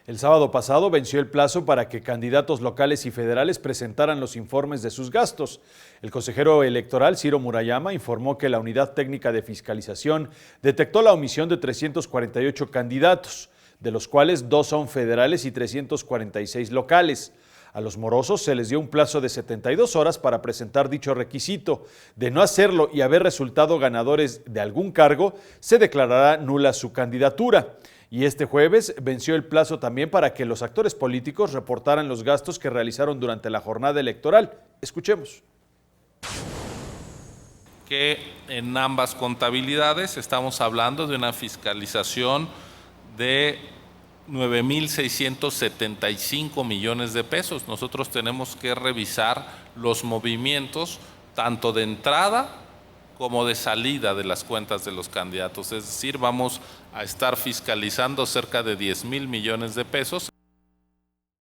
El sábado pasado venció el plazo para que candidatos locales y federales presentaran los informes de sus gastos. El consejero electoral Ciro Murayama informó que la Unidad Técnica de Fiscalización detectó la omisión de 348 candidatos, de los cuales 2 son federales y 346 locales. A los morosos se les dio un plazo de 72 horas para presentar dicho requisito. De no hacerlo y haber resultado ganadores de algún cargo, se declarará nula su candidatura. Y este jueves venció el plazo también para que los actores políticos reportaran los gastos que realizaron durante la jornada electoral. Escuchemos. Que en ambas contabilidades estamos hablando de una fiscalización de 9.675 millones de pesos. Nosotros tenemos que revisar los movimientos tanto de entrada como de salida de las cuentas de los candidatos. Es decir, vamos a estar fiscalizando cerca de 10,000 millones de pesos.